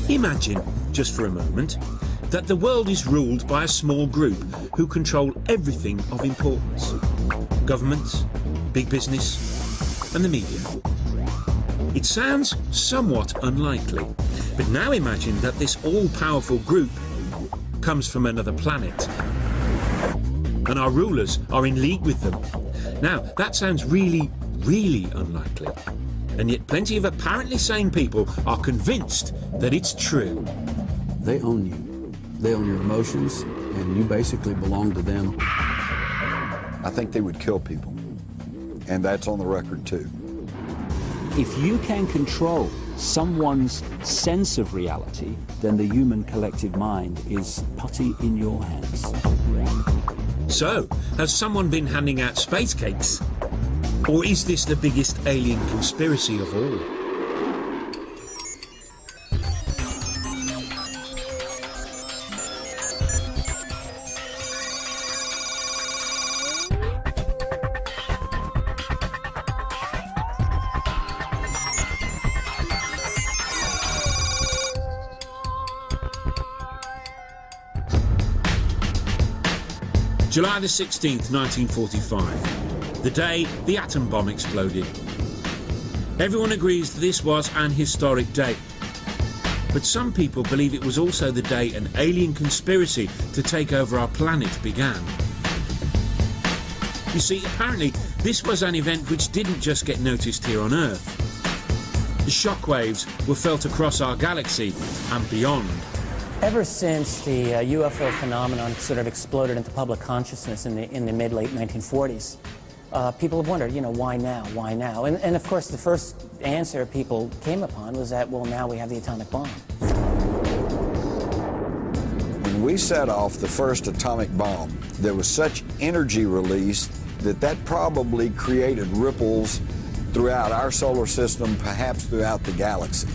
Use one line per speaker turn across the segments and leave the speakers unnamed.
Imagine, just for a moment, that the world is ruled by a small group who control everything of importance. Governments, big business, and the media. It sounds somewhat unlikely, but now imagine that this all-powerful group comes from another planet, and our rulers are in league with them. Now, that sounds really, really unlikely, and yet plenty of apparently sane people are convinced that it's true.
They own you. They own your emotions, and you basically belong to them.
I think they would kill people, and that's on the record too.
If you can control someone's sense of reality, then the human collective mind is putty in your hands.
So, has someone been handing out space cakes? Or is this the biggest alien conspiracy of all? July the 16th, 1945, the day the atom bomb exploded. Everyone agrees this was an historic day, but some people believe it was also the day an alien conspiracy to take over our planet began. You see, apparently this was an event which didn't just get noticed here on Earth. The shockwaves were felt across our galaxy and beyond.
Ever since the UFO phenomenon sort of exploded into public consciousness in the mid-late 1940s, people have wondered, you know, why now? Why now? And of course, the first answer people came upon was that, well, now we have the atomic bomb.
When we set off the first atomic bomb, there was such energy released that probably created ripples throughout our solar system, perhaps throughout the galaxy.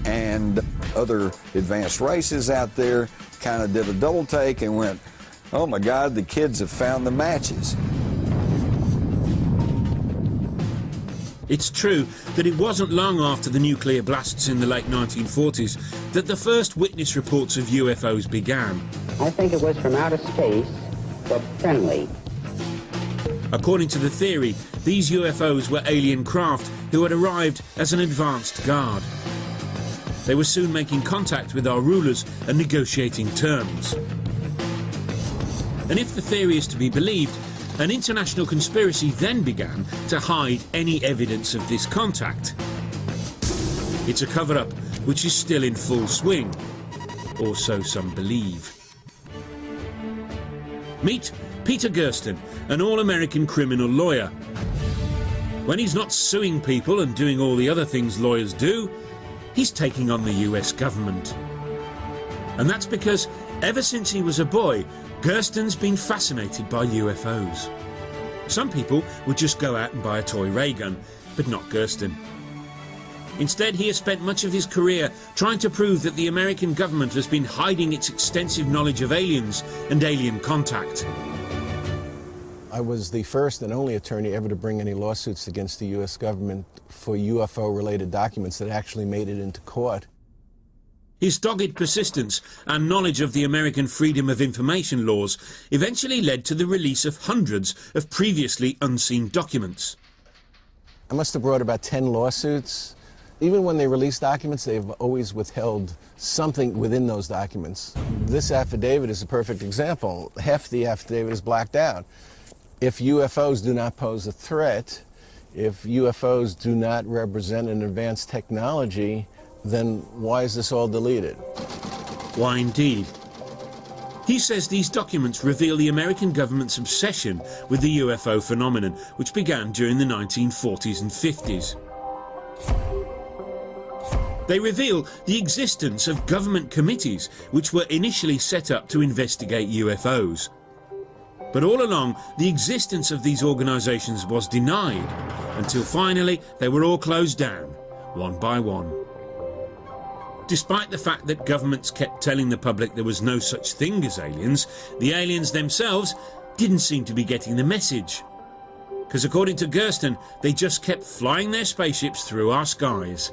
And other advanced races out there kind of did a double take and went, oh my God, the kids have found the matches.
It's true that it wasn't long after the nuclear blasts in the late 1940s that the first witness reports of UFOs began.
I think it was from outer space, but friendly.
According to the theory, these UFOs were alien craft who had arrived as an advanced guard. They were soon making contact with our rulers and negotiating terms. And if the theory is to be believed, an international conspiracy then began to hide any evidence of this contact. It's a cover-up which is still in full swing, or so some believe. Meet Peter Gersten, an all-American criminal lawyer. When he's not suing people and doing all the other things lawyers do, he's taking on the US government. And that's because ever since he was a boy, Gersten's been fascinated by UFOs. Some people would just go out and buy a toy ray gun, but not Gersten. Instead, he has spent much of his career trying to prove that the American government has been hiding its extensive knowledge of aliens and alien contact.
I was the first and only attorney ever to bring any lawsuits against the U.S. government for UFO-related documents that actually made it into court.
His dogged persistence and knowledge of the American Freedom of Information laws eventually led to the release of hundreds of previously unseen documents.
I must have brought about 10 lawsuits. Even when they release documents, they've always withheld something within those documents. This affidavit is a perfect example. Half the affidavit is blacked out. If UFOs do not pose a threat, if UFOs do not represent an advanced technology, then why is this all deleted?
Why indeed? He says these documents reveal the American government's obsession with the UFO phenomenon, which began during the 1940s and 50s. They reveal the existence of government committees which were initially set up to investigate UFOs. But all along, the existence of these organisations was denied, until finally they were all closed down, one by one. Despite the fact that governments kept telling the public there was no such thing as aliens, the aliens themselves didn't seem to be getting the message. Because according to Gersten, they just kept flying their spaceships through our skies.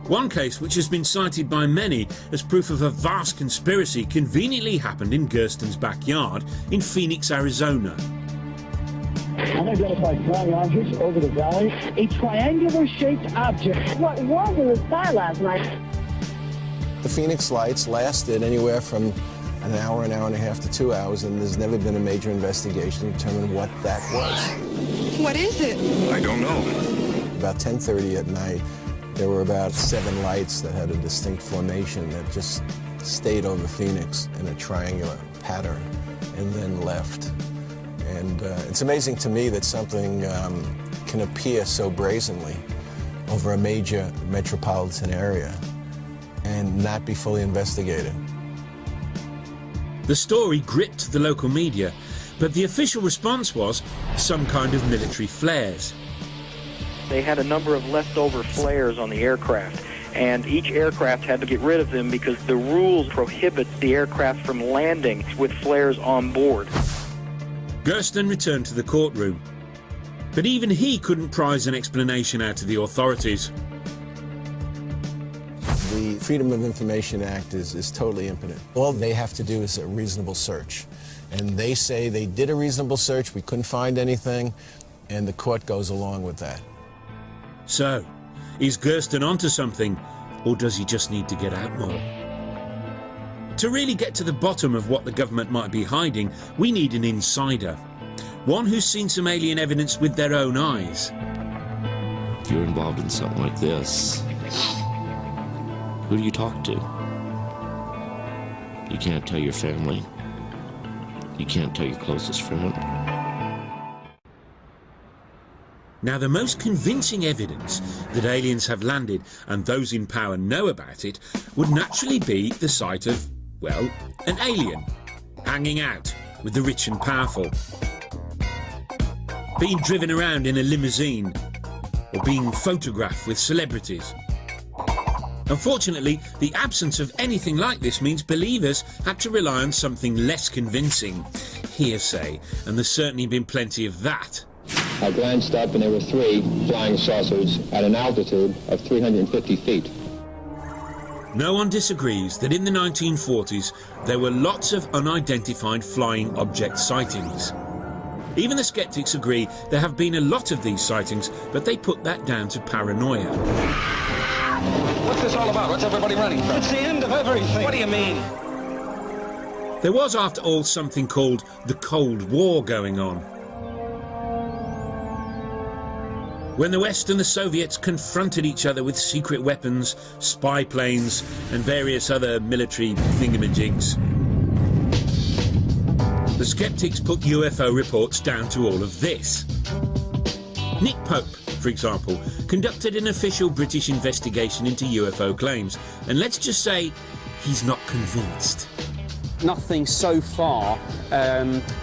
One case, which has been cited by many as proof of a vast conspiracy, conveniently happened in Gersten's backyard in Phoenix, Arizona.
Unidentified flying objects over the valley. A triangular-shaped object. What was in the sky last night?
The Phoenix lights lasted anywhere from an hour and a half to 2 hours, and there's never been a major investigation to determine what that was.
What is it?
I don't know.
About 10:30 at night, there were about 7 lights that had a distinct formation that just stayed over Phoenix in a triangular pattern and then left. And it's amazing to me that something can appear so brazenly over a major metropolitan area and not be fully investigated.
The story gripped the local media, but the official response was some kind of military flares.
They had a number of leftover flares on the aircraft, and each aircraft had to get rid of them because the rules prohibit the aircraft from landing with flares on board.
Gersten returned to the courtroom, but even he couldn't prize an explanation out of the authorities.
The Freedom of Information Act is totally impotent. All they have to do is a reasonable search. And they say they did a reasonable search, we couldn't find anything, and the court goes along with that.
So, is Gersten onto something, or does he just need to get out more? To really get to the bottom of what the government might be hiding, we need an insider. One who's seen some alien evidence with their own eyes.
If you're involved in something like this, who do you talk to? You can't tell your family. You can't tell your closest friend.
Now, the most convincing evidence that aliens have landed and those in power know about it would naturally be the sight of, well, an alien hanging out with the rich and powerful, being driven around in a limousine, or being photographed with celebrities. Unfortunately, the absence of anything like this means believers had to rely on something less convincing, hearsay, and there's certainly been plenty of that.
I glanced up and there were 3 flying saucers at an altitude of 350 feet.
No one disagrees that in the 1940s there were lots of unidentified flying object sightings. Even the skeptics agree there have been a lot of these sightings, but they put that down to paranoia.
What's this all about? What's everybody running from?
It's the end of everything.
What do you mean?
There was, after all, something called the Cold War going on. When the West and the Soviets confronted each other with secret weapons, spy planes, and various other military thingamajigs. The skeptics put UFO reports down to all of this. Nick Pope, for example, conducted an official British investigation into UFO claims, and let's just say he's not convinced.
Nothing so far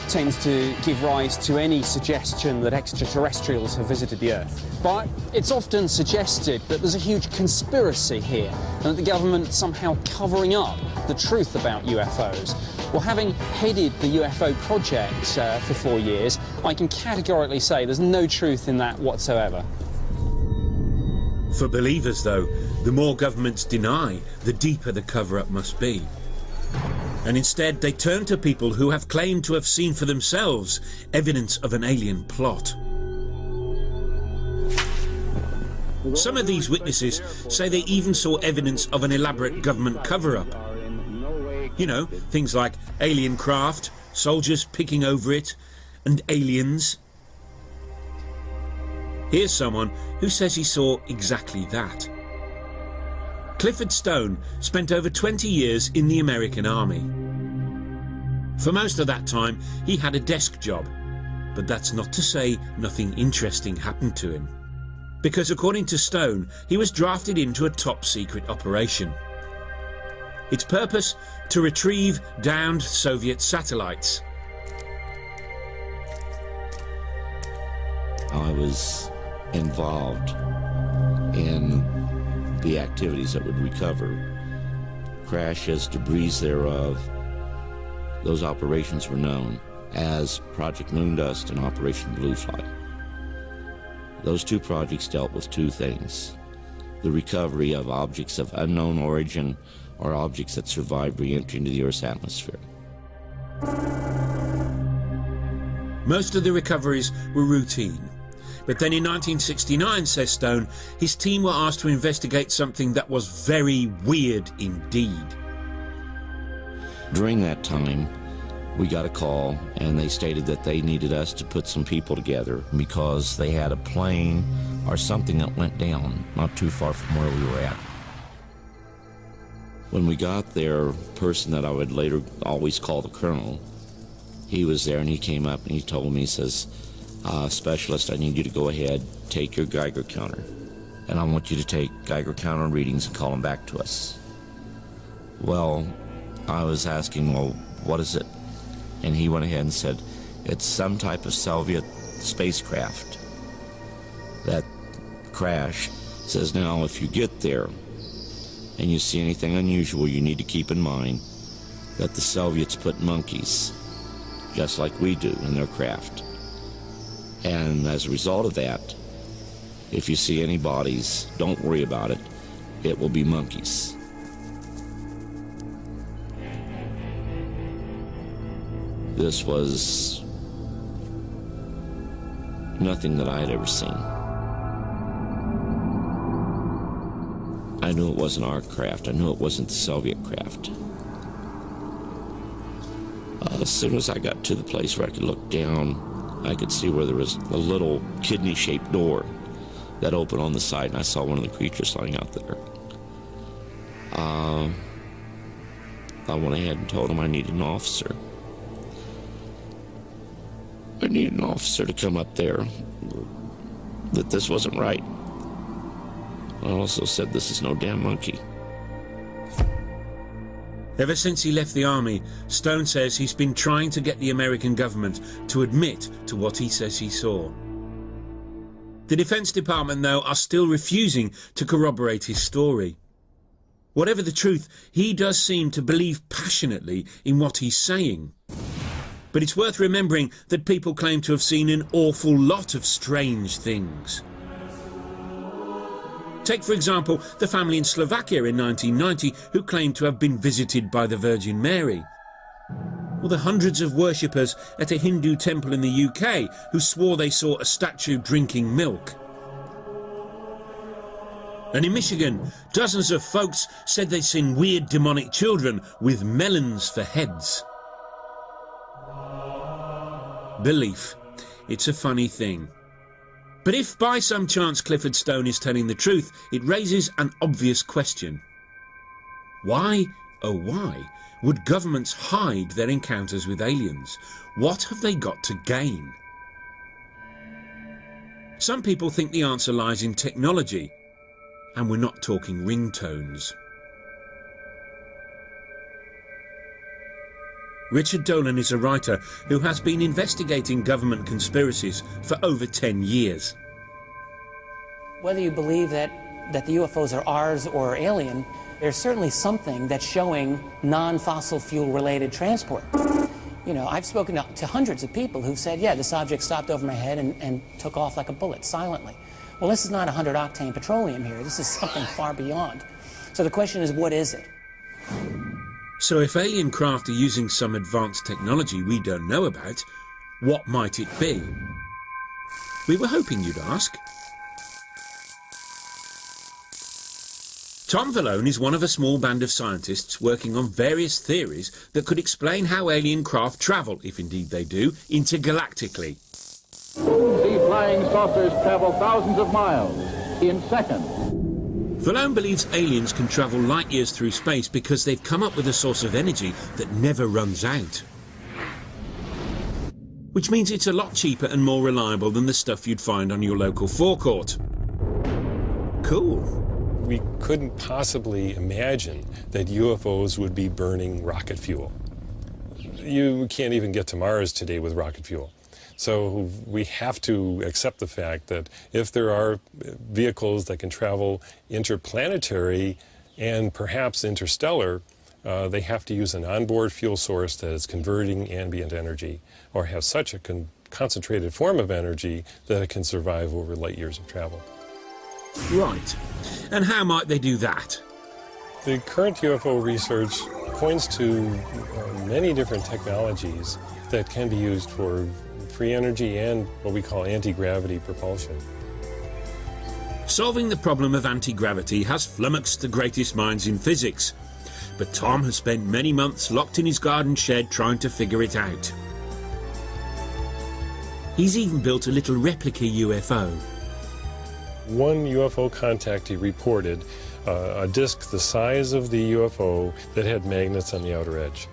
tends to give rise to any suggestion that extraterrestrials have visited the Earth. But it's often suggested that there's a huge conspiracy here and that the government's somehow covering up the truth about UFOs. Well, having headed the UFO project for 4 years, I can categorically say there's no truth in that whatsoever.
For believers, though, the more governments deny, the deeper the cover-up must be. And instead they turn to people who have claimed to have seen for themselves evidence of an alien plot. Some of these witnesses say they even saw evidence of an elaborate government cover-up. You know, things like alien craft, soldiers picking over it, and aliens. Here's someone who says he saw exactly that. Clifford Stone spent over 20 years in the American Army. For most of that time, he had a desk job, but that's not to say nothing interesting happened to him. Because according to Stone, he was drafted into a top-secret operation. Its purpose? To retrieve downed Soviet satellites.
I was involved in the activities that would recover crashes, debris thereof. Those operations were known as Project Moondust and Operation Blue Fly. Those 2 projects dealt with 2 things: the recovery of objects of unknown origin or objects that survived re-entry into the Earth's atmosphere.
Most of the recoveries were routine. But then in 1969, says Stone, his team were asked to investigate something that was very weird indeed.
During that time, we got a call, and they stated that they needed us to put some people together because they had a plane or something that went down not too far from where we were at. When we got there, a person that I would later always call the Colonel, he was there, and he came up and he told me, he says, Specialist, I need you to go ahead, take your Geiger counter, and I want you to take Geiger counter readings and call them back to us. Well, I was asking, well, what is it? And he went ahead and said, it's some type of Soviet spacecraft that crashed. Says, now, if you get there and you see anything unusual, you need to keep in mind that the Soviets put monkeys, just like we do, in their craft. And as a result of that, if you see any bodies, don't worry about it. It will be monkeys. This was nothing that I had ever seen. I knew it wasn't our craft. I knew it wasn't the Soviet craft. As soon as I got to the place where I could look down, I could see where there was a little kidney-shaped door that opened on the side, and I saw one of the creatures lying out there. I went ahead and told him I needed an officer. I needed an officer to come up there, that this wasn't right. I also said, this is no damn monkey.
Ever since he left the army, Stone says he's been trying to get the American government to admit to what he says he saw. The Defense Department, though, are still refusing to corroborate his story. Whatever the truth, he does seem to believe passionately in what he's saying. But it's worth remembering that people claim to have seen an awful lot of strange things. Take, for example, the family in Slovakia in 1990 who claimed to have been visited by the Virgin Mary. Or the hundreds of worshippers at a Hindu temple in the UK who swore they saw a statue drinking milk. And in Michigan, dozens of folks said they'd seen weird demonic children with melons for heads. Belief. It's a funny thing. But if by some chance Clifford Stone is telling the truth, it raises an obvious question. Why, oh why, would governments hide their encounters with aliens? What have they got to gain? Some people think the answer lies in technology, and we're not talking ringtones. Richard Dolan is a writer who has been investigating government conspiracies for over 10 years.
Whether you believe that the UFOs are ours or alien, there's certainly something that's showing non-fossil fuel related transport. You know, I've spoken to hundreds of people who've said, yeah, this object stopped over my head and took off like a bullet, silently. Well, this is not 100-octane petroleum here. This is something far beyond. So the question is, what is it?
So if alien craft are using some advanced technology we don't know about, what might it be? We were hoping you'd ask. Tom Vallone is one of a small band of scientists working on various theories that could explain how alien craft travel, if indeed they do, intergalactically.
See flying saucers travel thousands of miles in seconds.
Vallone believes aliens can travel light years through space because they've come up with a source of energy that never runs out. Which means it's a lot cheaper and more reliable than the stuff you'd find on your local forecourt. Cool.
We couldn't possibly imagine that UFOs would be burning rocket fuel. You can't even get to Mars today with rocket fuel. So we have to accept the fact that if there are vehicles that can travel interplanetary and perhaps interstellar, they have to use an onboard fuel source that is converting ambient energy or have such a concentrated form of energy that it can survive over light years of travel.
Right. And how might they do that?
The current UFO research points to many different technologies that can be used for free energy and what we call anti-gravity propulsion.
Solving the problem of anti-gravity has flummoxed the greatest minds in physics, but Tom has spent many months locked in his garden shed trying to figure it out. He's even built a little replica UFO.
One UFO contactee reported a disc the size of the UFO that had magnets on the outer edge.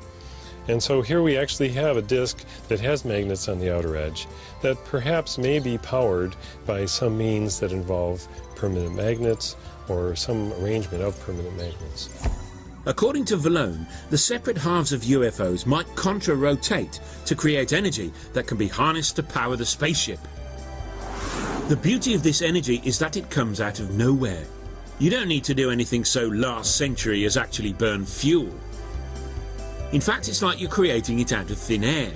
And so here we actually have a disc that has magnets on the outer edge that perhaps may be powered by some means that involve permanent magnets or some arrangement of permanent magnets.
According to Vallone, the separate halves of UFOs might contra-rotate to create energy that can be harnessed to power the spaceship. The beauty of this energy is that it comes out of nowhere. You don't need to do anything so last century as actually burn fuel. In fact, it's like you're creating it out of thin air.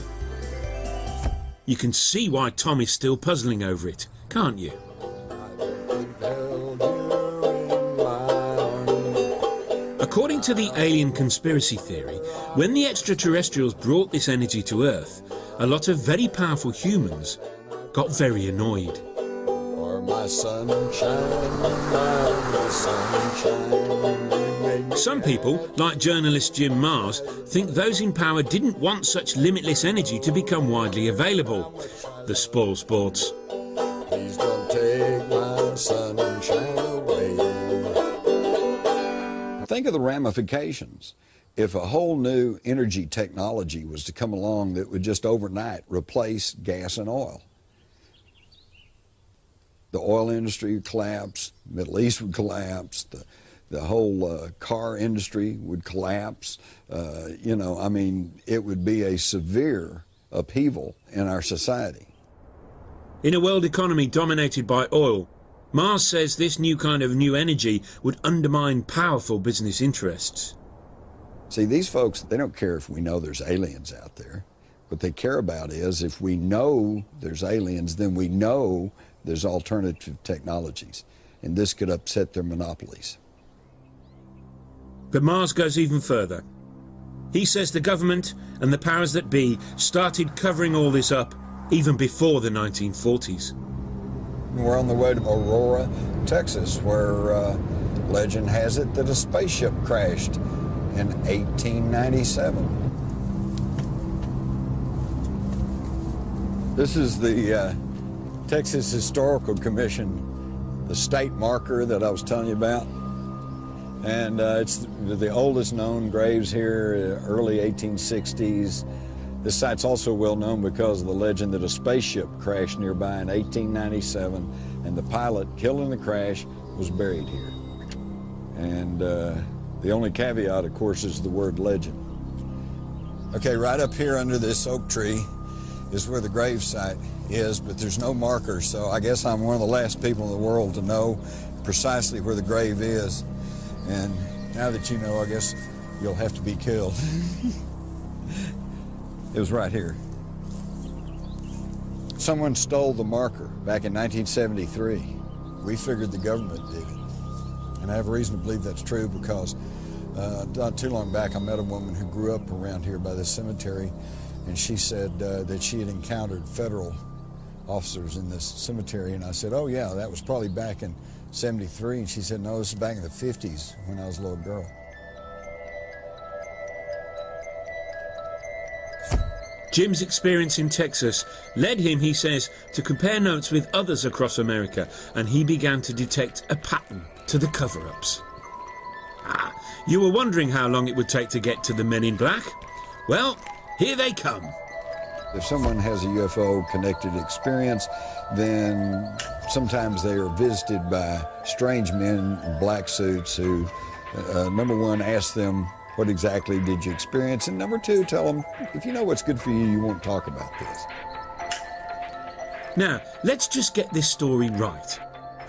You can see why Tom is still puzzling over it, can't you? According to the alien conspiracy theory, when the extraterrestrials brought this energy to Earth, a lot of very powerful humans got very annoyed. Some people, like journalist Jim Mars, think those in power didn't want such limitless energy to become widely available. The spoil sports. Please don't take my sunshine away.
Think of the ramifications. If a whole new energy technology was to come along that would just overnight replace gas and oil. The oil industry would collapse, the Middle East would collapse, the whole car industry would collapse. You know, I mean, it would be a severe upheaval in our society.
In a world economy dominated by oil, Mars says this new kind of new energy would undermine powerful business interests.
See, these folks, they don't care if we know there's aliens out there. What they care about is if we know there's aliens, then we know there's alternative technologies, and this could upset their monopolies.
But Mars goes even further. He says the government and the powers that be started covering all this up even before the 1940s.
We're on the way to Aurora, Texas, where legend has it that a spaceship crashed in 1897. This is the Texas Historical Commission, the state marker that I was telling you about. And it's the oldest known graves here, early 1860s. This site's also well known because of the legend that a spaceship crashed nearby in 1897, and the pilot killed in the crash was buried here. And the only caveat, of course, is the word legend. Okay, right up here under this oak tree is where the grave site is, but there's no marker, so I guess I'm one of the last people in the world to know precisely where the grave is. And now that you know, I guess you'll have to be killed. It was right here. Someone stole the marker back in 1973. We figured the government did it. And I have a reason to believe that's true because not too long back I met a woman who grew up around here by this cemetery, and she said that she had encountered federal officers in this cemetery, and I said, oh yeah, that was probably back in 73, and she said, no, this is back in the 50s when I was a little girl.
Jim's experience in Texas led him, he says, to compare notes with others across America, and he began to detect a pattern to the cover-ups. Ah, you were wondering how long it would take to get to the men in black? Well, here they come.
If someone has a UFO-connected experience, then sometimes they are visited by strange men in black suits who, number one, ask them, what exactly did you experience? And number two, tell them, if you know what's good for you, you won't talk about this.
Now, let's just get this story right.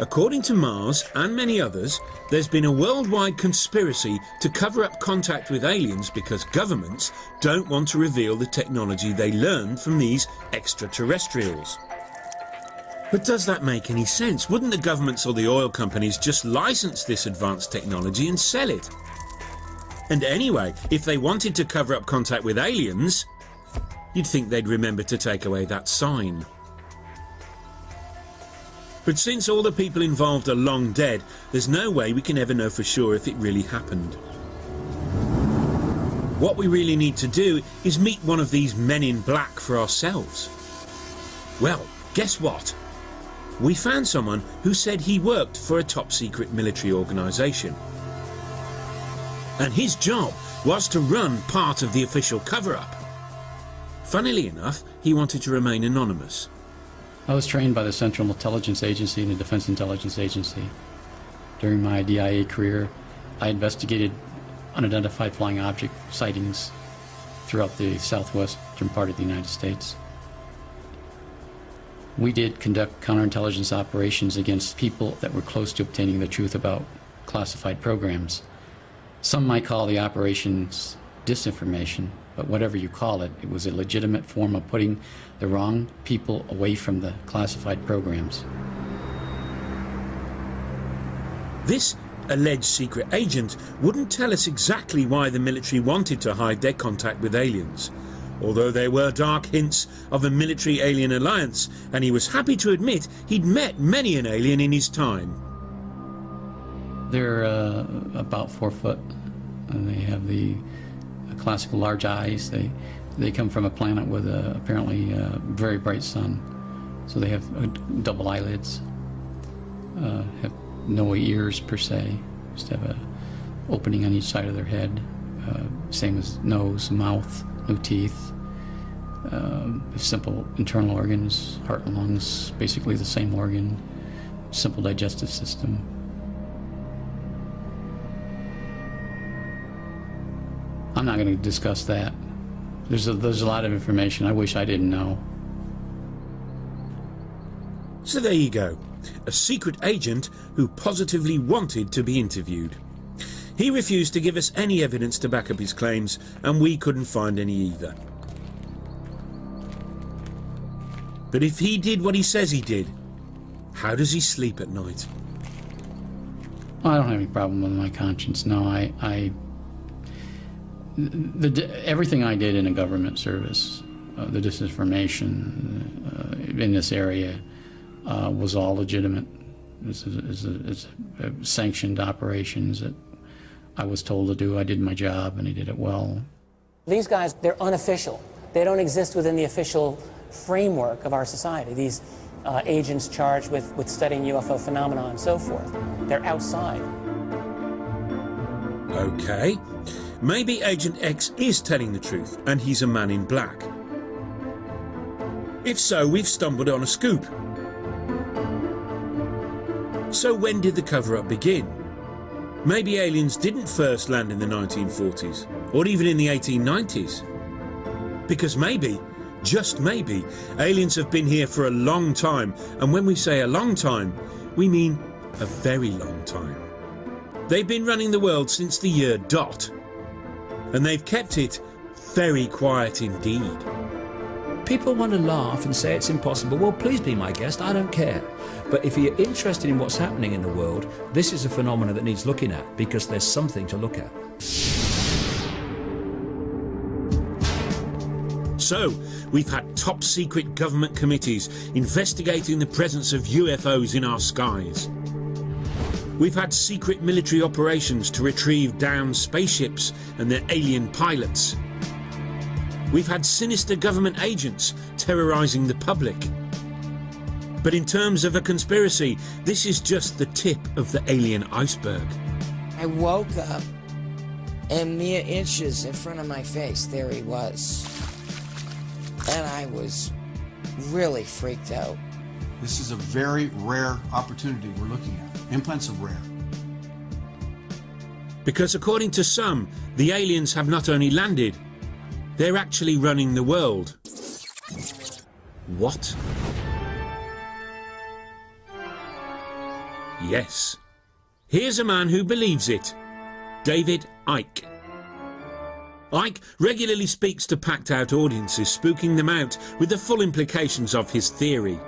According to Mars and many others, there's been a worldwide conspiracy to cover up contact with aliens because governments don't want to reveal the technology they learned from these extraterrestrials. But does that make any sense? Wouldn't the governments or the oil companies just license this advanced technology and sell it? And anyway, if they wanted to cover up contact with aliens, you'd think they'd remember to take away that sign. But since all the people involved are long dead, there's no way we can ever know for sure if it really happened. What we really need to do is meet one of these men in black for ourselves. Well, guess what? We found someone who said he worked for a top-secret military organisation. And his job was to run part of the official cover-up. Funnily enough, he wanted to remain anonymous.
I was trained by the Central Intelligence Agency and the Defense Intelligence Agency. During my DIA career, I investigated unidentified flying object sightings throughout the southwestern part of the United States. We did conduct counterintelligence operations against people that were close to obtaining the truth about classified programs. Some might call the operations disinformation, but whatever you call it, it was a legitimate form of putting the wrong people away from the classified programs.
This alleged secret agent wouldn't tell us exactly why the military wanted to hide their contact with aliens, although there were dark hints of a military-alien alliance, and he was happy to admit he'd met many an alien in his time.
They're about 4 foot, and they have the classical large eyes. They come from a planet with apparently a very bright sun, so they have double eyelids, have no ears per se, just have a opening on each side of their head, same as nose, mouth, no teeth, simple internal organs, heart and lungs, basically the same organ, simple digestive system. I'm not going to discuss that. There's a lot of information I wish I didn't know.
So there you go, a secret agent who positively wanted to be interviewed. He refused to give us any evidence to back up his claims, and we couldn't find any either. But if he did what he says he did, how does he sleep at night?
I don't have any problem with my conscience, no. Everything I did in a government service, the disinformation in this area, was all legitimate. It's sanctioned operations that I was told to do. I did my job, and I did it well.
These guys, they're unofficial. They don't exist within the official framework of our society. These agents charged with studying UFO phenomena and so forth. They're outside.
Okay. Maybe Agent X is telling the truth, and he's a man in black. If so, we've stumbled on a scoop. So when did the cover-up begin? Maybe aliens didn't first land in the 1940s, or even in the 1890s. Because maybe, just maybe, aliens have been here for a long time, and when we say a long time, we mean a very long time. They've been running the world since the year dot. And they've kept it very quiet indeed.
People want to laugh and say it's impossible. Well, please be my guest, I don't care. But if you're interested in what's happening in the world, this is a phenomenon that needs looking at, because there's something to look at.
So, we've had top-secret government committees investigating the presence of UFOs in our skies. We've had secret military operations to retrieve downed spaceships and their alien pilots. We've had sinister government agents terrorizing the public. But in terms of a conspiracy, this is just the tip of the alien iceberg.
I woke up, and mere inches in front of my face, there he was. And I was really freaked out.
This is a very rare opportunity we're looking at. Implants are rare.
Because according to some, the aliens have not only landed, they're actually running the world. What? Yes. Here's a man who believes it. David Icke. Icke regularly speaks to packed-out audiences, spooking them out with the full implications of his theory.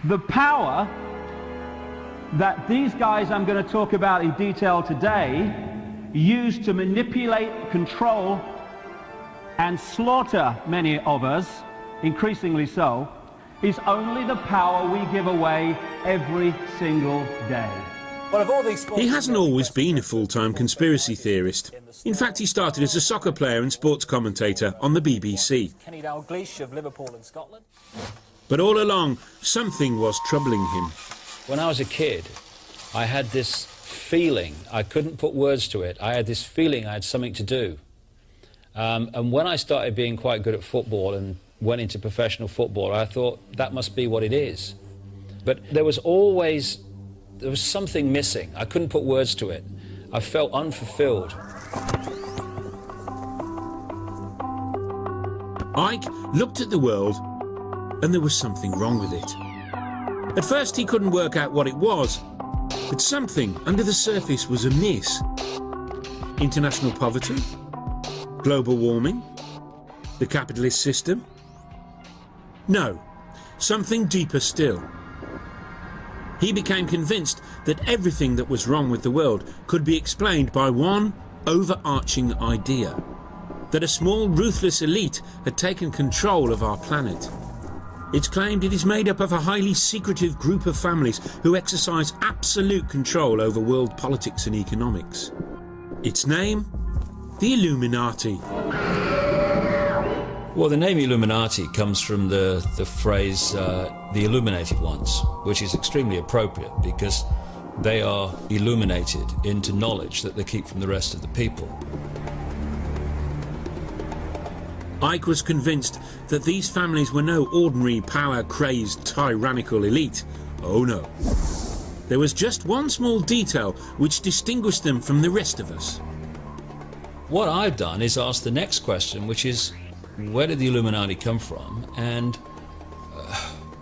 The power that these guys I'm going to talk about in detail today use to manipulate, control, and slaughter many of us, increasingly so, is only the power we give away every single day.
He hasn't always been a full-time conspiracy theorist. In fact, he started as a soccer player and sports commentator on the BBC.
Kenny Dalglish of Liverpool and Scotland.
But all along, something was troubling him.
When I was a kid, I had this feeling, I couldn't put words to it, I had this feeling I had something to do. And when I started being quite good at football and went into professional football, I thought that must be what it is. But there was something missing. I couldn't put words to it. I felt unfulfilled.
Ike looked at the world and there was something wrong with it. At first he couldn't work out what it was, but something under the surface was amiss. International poverty? Global warming? The capitalist system? No, something deeper still. He became convinced that everything that was wrong with the world could be explained by one overarching idea: that a small, ruthless elite had taken control of our planet. It's claimed it is made up of a highly secretive group of families who exercise absolute control over world politics and economics. Its name? The Illuminati.
Well, the name Illuminati comes from the phrase the illuminated ones, which is extremely appropriate because they are illuminated into knowledge that they keep from the rest of the people.
Ike was convinced that these families were no ordinary power-crazed tyrannical elite. Oh no. There was just one small detail which distinguished them from the rest of us.
What I've done is ask the next question, which is, where did the Illuminati come from and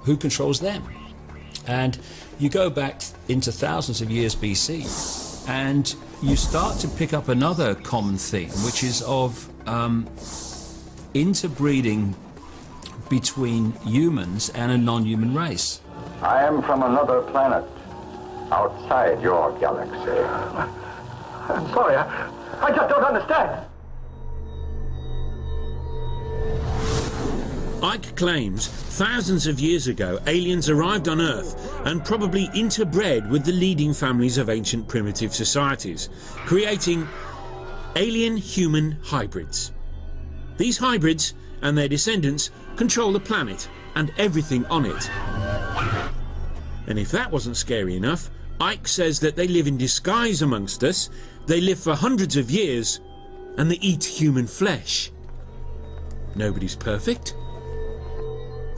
who controls them? And you go back into thousands of years BC and you start to pick up another common theme, which is of interbreeding between humans and a non-human race.
I am from another planet outside your galaxy.
I'm sorry, I just don't understand.
Ike claims thousands of years ago aliens arrived on Earth and probably interbred with the leading families of ancient primitive societies, creating alien-human hybrids. These hybrids and their descendants control the planet and everything on it. And if that wasn't scary enough, Ike says that they live in disguise amongst us, they live for hundreds of years, and they eat human flesh. Nobody's perfect.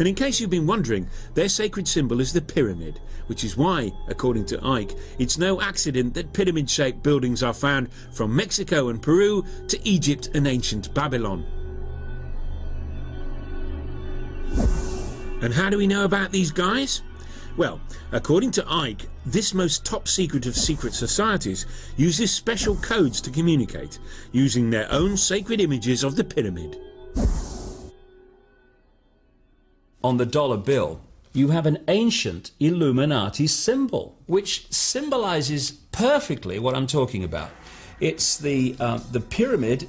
And in case you've been wondering, their sacred symbol is the pyramid, which is why, according to Ike, it's no accident that pyramid-shaped buildings are found from Mexico and Peru to Egypt and ancient Babylon. And how do we know about these guys? Well, according to Ike, this most top secret of secret societies uses special codes to communicate, using their own sacred images of the pyramid.
On the dollar bill, you have an ancient Illuminati symbol, which symbolizes perfectly what I'm talking about. It's the pyramid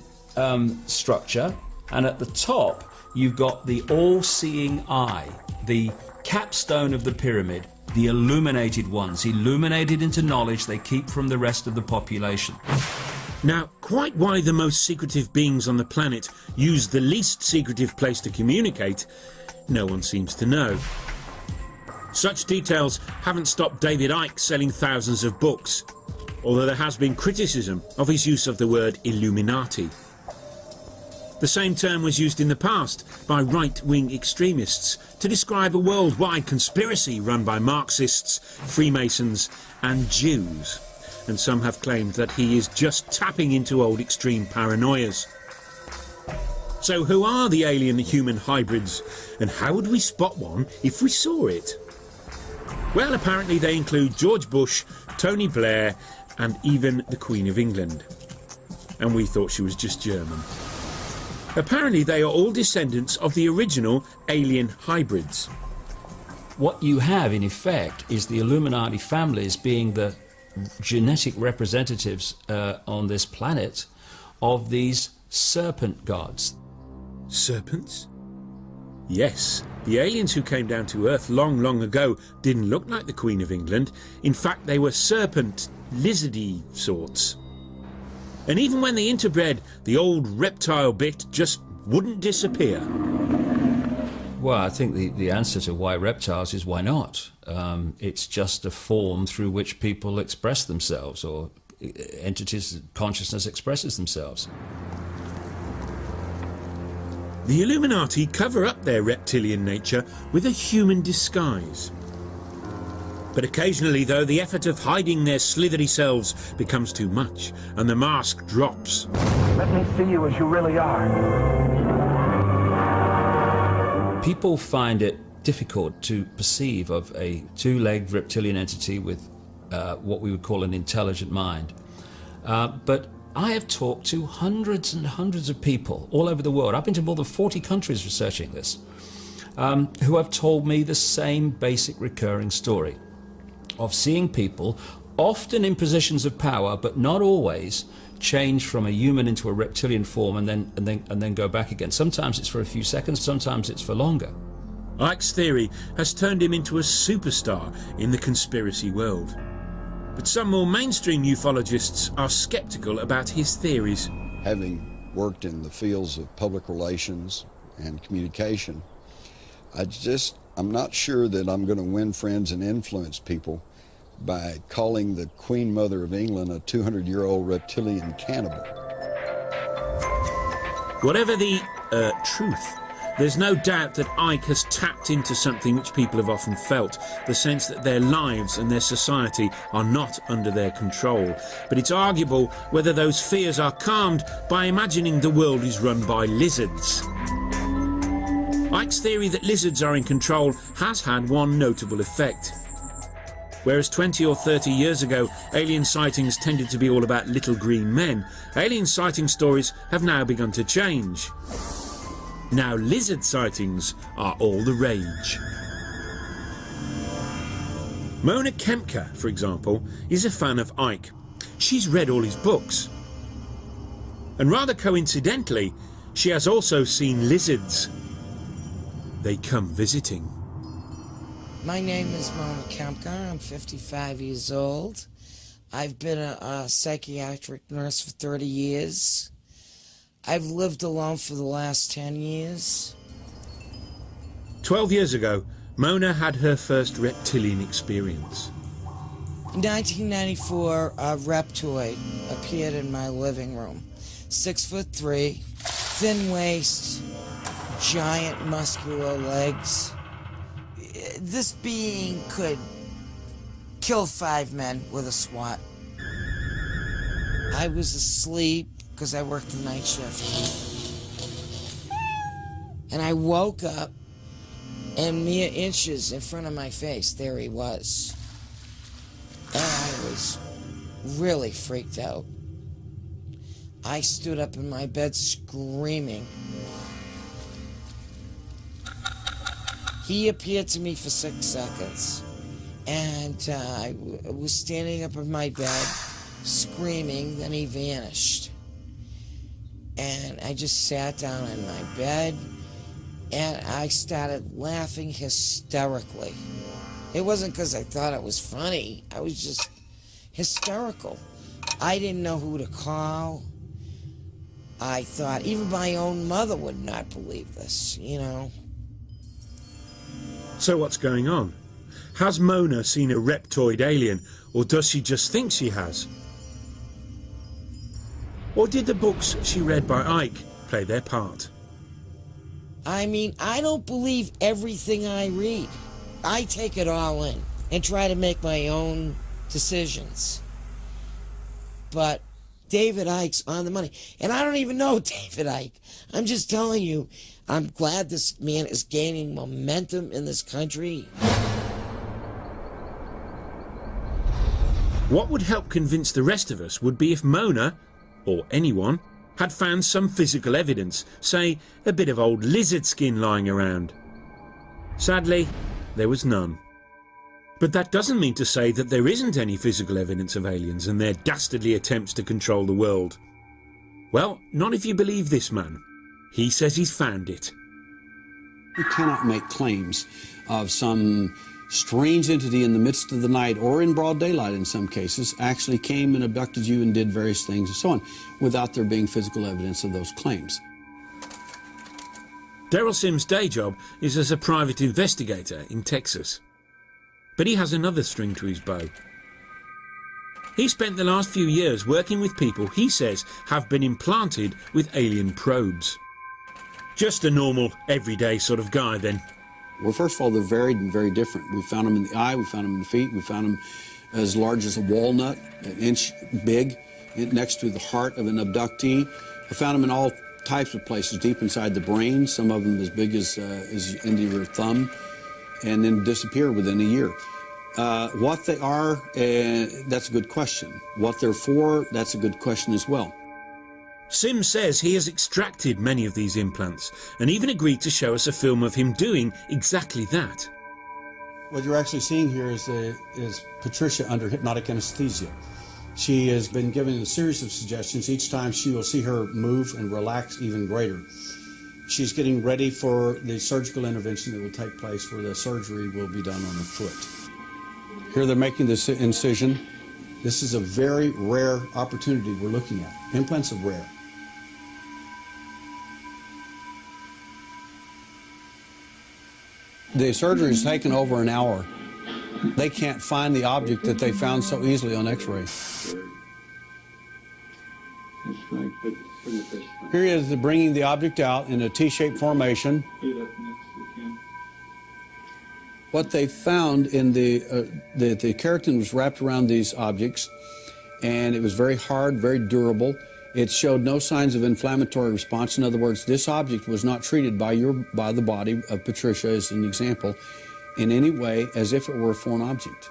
structure, and at the top you've got the all-seeing eye, the capstone of the pyramid, the illuminated ones, illuminated into knowledge they keep from the rest of the population.
Now, quite why the most secretive beings on the planet use the least secretive place to communicate, no one seems to know. Such details haven't stopped David Icke selling thousands of books, although there has been criticism of his use of the word Illuminati. The same term was used in the past by right-wing extremists to describe a worldwide conspiracy run by Marxists, Freemasons and Jews, and some have claimed that he is just tapping into old extreme paranoias. So who are the alien-human hybrids, and how would we spot one if we saw it? Well, apparently they include George Bush, Tony Blair and even the Queen of England. And we thought she was just German. Apparently they are all descendants of the original alien hybrids.
What you have, in effect, is the Illuminati families being the genetic representatives on this planet of these serpent gods.
Serpents? Yes, the aliens who came down to Earth long, long ago didn't look like the Queen of England. In fact, they were serpent, lizardy sorts. And even when they interbred, the old reptile bit just wouldn't disappear.
Well, I think the answer to why reptiles is why not. It's just a form through which people express themselves, or entities, consciousness expresses themselves.
The Illuminati cover up their reptilian nature with a human disguise. But occasionally, though, the effort of hiding their slithery selves becomes too much, and the mask drops.
Let me see you as you really are.
People find it difficult to perceive of a two-legged reptilian entity with what we would call an intelligent mind. But I have talked to hundreds and hundreds of people all over the world. I've been to more than 40 countries researching this, who have told me the same basic recurring story of seeing people, often in positions of power, but not always, change from a human into a reptilian form and then go back again. Sometimes it's for a few seconds, sometimes it's for longer.
Icke's theory has turned him into a superstar in the conspiracy world. But some more mainstream ufologists are skeptical about his theories.
Having worked in the fields of public relations and communication, I'm not sure that I'm going to win friends and influence people by calling the Queen Mother of England a 200-year-old reptilian cannibal.
Whatever the truth, there's no doubt that Icke has tapped into something which people have often felt, the sense that their lives and their society are not under their control. But it's arguable whether those fears are calmed by imagining the world is run by lizards. Icke's theory that lizards are in control has had one notable effect. Whereas 20 or 30 years ago, alien sightings tended to be all about little green men, alien sighting stories have now begun to change. Now lizard sightings are all the rage. Mona Kempka, for example, is a fan of Icke. She's read all his books. And rather coincidentally, she has also seen lizards. They come visiting.
My name is Mona Kempka. I'm 55 years old. I've been a psychiatric nurse for 30 years. I've lived alone for the last 10 years.
12 years ago, Mona had her first reptilian experience.
In 1994, a reptoid appeared in my living room. 6'3", thin waist, giant muscular legs. This being could kill 5 men with a swat. I was asleep because I worked the night shift. And I woke up, and mere inches in front of my face, there he was. And I was really freaked out. I stood up in my bed screaming. He appeared to me for 6 seconds, and I was standing up in my bed, screaming, then he vanished. And I just sat down in my bed, and I started laughing hysterically. It wasn't because I thought it was funny, I was just hysterical. I didn't know who to call. I thought even my own mother would not believe this, you know.
So what's going on? Has Mona seen a reptoid alien, or does she just think she has? Or did the books she read by Icke play their part?
I mean, I don't believe everything I read. I take it all in and try to make my own decisions. But David Icke's on the money. And I don't even know David Icke. I'm just telling you, I'm glad this man is gaining momentum in this country.
What would help convince the rest of us would be if Mona, or anyone, had found some physical evidence, say a bit of old lizard skin lying around. Sadly, there was none. But that doesn't mean to say that there isn't any physical evidence of aliens and their dastardly attempts to control the world. Well, not if you believe this man. He says he's found it.
You cannot make claims of some strange entity in the midst of the night, or in broad daylight in some cases, actually came and abducted you and did various things and so on, without there being physical evidence of those claims.
Daryl Sims' day job is as a private investigator in Texas. But he has another string to his bow. He spent the last few years working with people he says have been implanted with alien probes. Just a normal, everyday sort of guy, then.
Well, first of all, they're varied and very different. We found them in the eye, we found them in the feet, we found them as large as a walnut, an inch big, next to the heart of an abductee. We found them in all types of places, deep inside the brain, some of them as big as into your thumb, and then disappear within a year. What they are, that's a good question. What they're for, that's a good question as well.
Sims says he has extracted many of these implants and even agreed to show us a film of him doing exactly that.
What you're actually seeing here is Patricia under hypnotic anesthesia. She has been given a series of suggestions. Each time she will see her move and relax even greater. She's getting ready for the surgical intervention that will take place, where the surgery will be done on the foot. Here they're making this incision. This is a very rare opportunity we're looking at. Implants are rare. The surgery has taken over an hour. They can't find the object that they found so easily on X-ray. Here he is bringing the object out in a T-shaped formation. What they found in the keratin was wrapped around these objects, and it was very hard, very durable. It showed no signs of inflammatory response. In other words, this object was not treated by the body of Patricia, as an example, in any way as if it were a foreign object.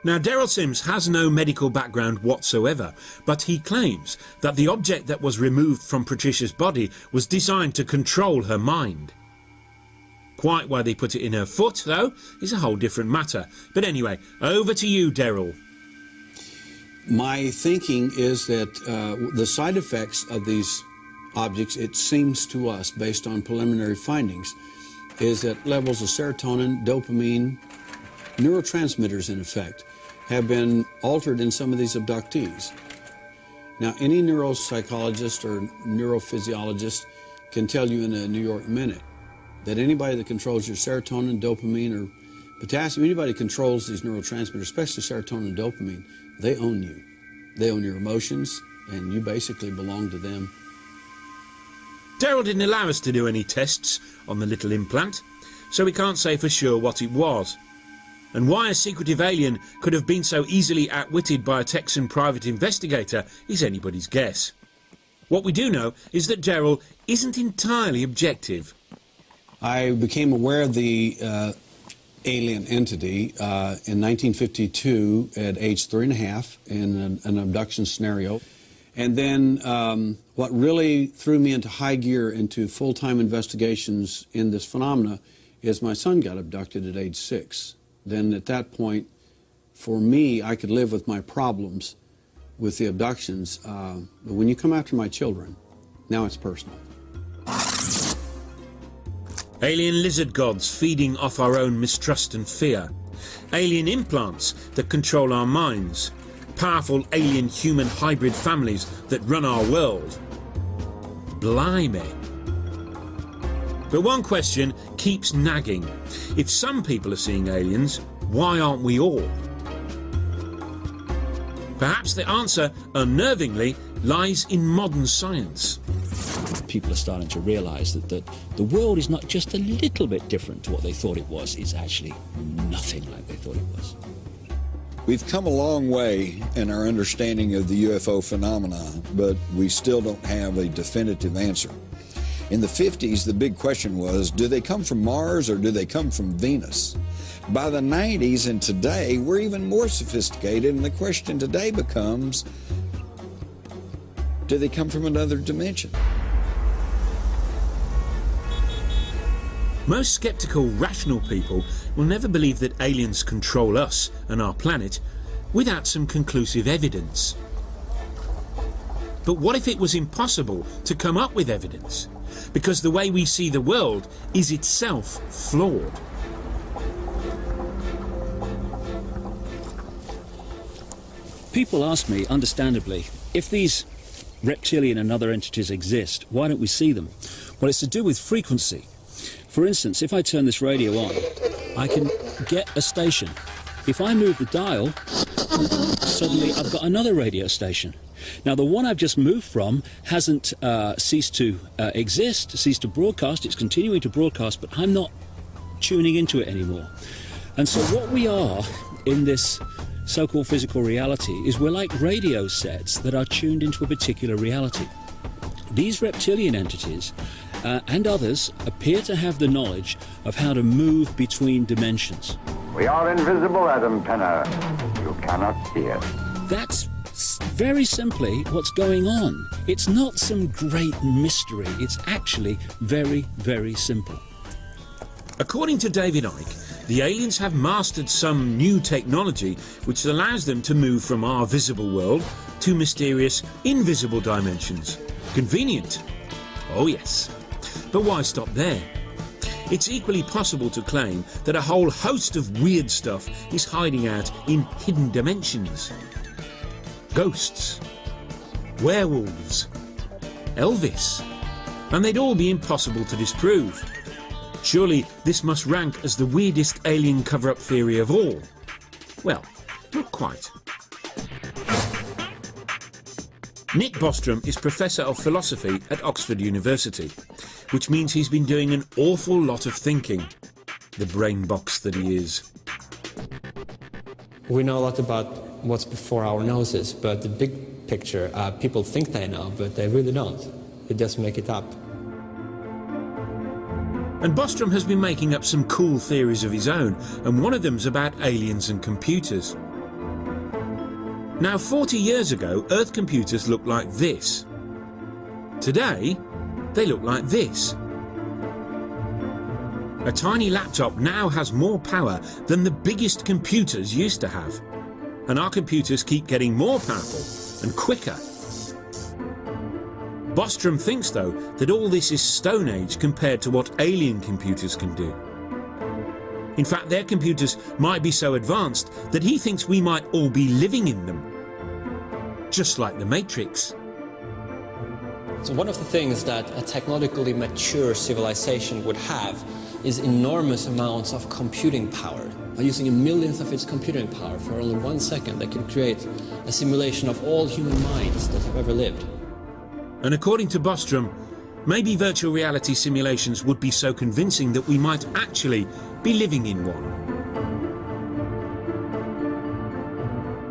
Now, Daryl Sims has no medical background whatsoever, but he claims that the object that was removed from Patricia's body was designed to control her mind. Quite why they put it in her foot, though, is a whole different matter. But anyway, over to you, Daryl.
My thinking is that the side effects of these objects, it seems to us, based on preliminary findings, is that levels of serotonin, dopamine, neurotransmitters in effect, have been altered in some of these abductees. Now, any neuropsychologist or neurophysiologist can tell you in a New York minute that anybody that controls your serotonin, dopamine, or potassium, anybody controls these neurotransmitters, especially serotonin and dopamine, they own you. They own your emotions, and you basically belong to them.
Daryl didn't allow us to do any tests on the little implant, so we can't say for sure what it was. And why a secretive alien could have been so easily outwitted by a Texan private investigator is anybody's guess. What we do know is that Daryl isn't entirely objective.
I became aware of the alien entity in 1952 at age 3.5 in an abduction scenario. And then what really threw me into high gear into full-time investigations in this phenomena is my son got abducted at age 6. Then at that point, for me, I could live with my problems with the abductions. But when you come after my children, now it's personal.
Alien lizard gods feeding off our own mistrust and fear. Alien implants that control our minds. Powerful alien human hybrid families that run our world. Blimey. But one question keeps nagging. If some people are seeing aliens, why aren't we all? Perhaps the answer, unnervingly, lies in modern science.
People are starting to realise that the world is not just a little bit different to what they thought it was. It's actually nothing like they thought it was.
We've come a long way in our understanding of the UFO phenomenon, but we still don't have a definitive answer. In the 50s, the big question was, do they come from Mars or do they come from Venus? By the 90s and today, we're even more sophisticated, and the question today becomes, do they come from another dimension?
Most sceptical, rational people will never believe that aliens control us and our planet without some conclusive evidence. But what if it was impossible to come up with evidence? Because the way we see the world is itself flawed.
People ask me, understandably, if these reptilian and other entities exist, why don't we see them? Well, it's to do with frequency. For instance, if I turn this radio on, I can get a station. If I move the dial, suddenly I've got another radio station. Now, the one I've just moved from hasn't ceased to exist, ceased to broadcast. It's continuing to broadcast, but I'm not tuning into it anymore. And so what we are in this so-called physical reality is we're like radio sets that are tuned into a particular reality. These reptilian entities and others appear to have the knowledge of how to move between dimensions.
We are invisible, Adam Penner. You cannot see us.
That's very simply what's going on. It's not some great mystery. It's actually very, very simple.
According to David Icke, the aliens have mastered some new technology which allows them to move from our visible world to mysterious, invisible dimensions. Convenient. Oh yes. But why stop there? It's equally possible to claim that a whole host of weird stuff is hiding out in hidden dimensions. Ghosts, werewolves, Elvis, and they'd all be impossible to disprove. Surely this must rank as the weirdest alien cover-up theory of all. Well, not quite. Nick Bostrom is Professor of Philosophy at Oxford University, which means he's been doing an awful lot of thinking, the brain box that he is.
We know a lot about what's before our noses, but the big picture, people think they know, but they really don't. They just make it up.
And Bostrom has been making up some cool theories of his own, and one of them's about aliens and computers. Now, 40 years ago, Earth computers looked like this. Today, they look like this. A tiny laptop now has more power than the biggest computers used to have. And our computers keep getting more powerful and quicker. Bostrom thinks, though, that all this is Stone Age compared to what alien computers can do. In fact, their computers might be so advanced that he thinks we might all be living in them. Just like the Matrix.
So one of the things that a technologically mature civilization would have is enormous amounts of computing power. By using a millionth of its computing power for only 1 second, they could create a simulation of all human minds that have ever lived.
And according to Bostrom, maybe virtual reality simulations would be so convincing that we might actually be living in one.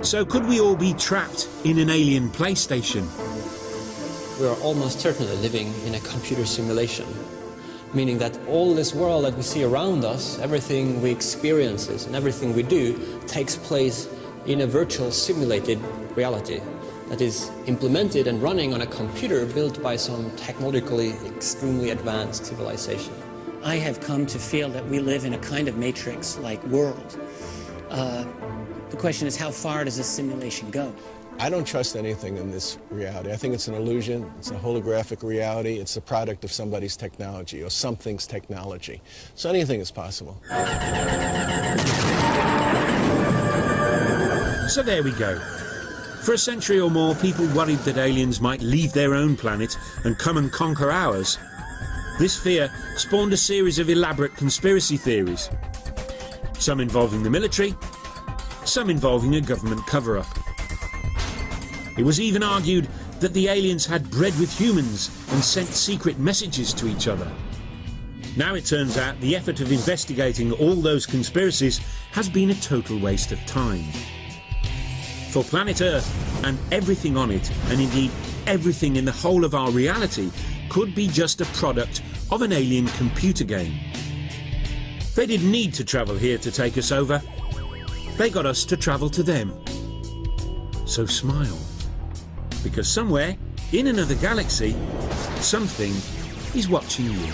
So could we all be trapped in an alien PlayStation?
We are almost certainly living in a computer simulation, meaning that all this world that we see around us, everything we experience and everything we do takes place in a virtual simulated reality that is implemented and running on a computer built by some technologically extremely advanced civilization.
I have come to feel that we live in a kind of matrix-like world. The question is, how far does this simulation go?
I don't trust anything in this reality. I think it's an illusion. It's a holographic reality. It's a product of somebody's technology or something's technology. So anything is possible.
So there we go. For a century or more, people worried that aliens might leave their own planet and come and conquer ours. This fear spawned a series of elaborate conspiracy theories. Some involving the military, some involving a government cover-up. It was even argued that the aliens had bred with humans and sent secret messages to each other. Now it turns out the effort of investigating all those conspiracies has been a total waste of time. For planet Earth and everything on it, and indeed everything in the whole of our reality, could be just a product of an alien computer game. They didn't need to travel here to take us over. They got us to travel to them. So smile. Because somewhere, in another galaxy, something is watching you.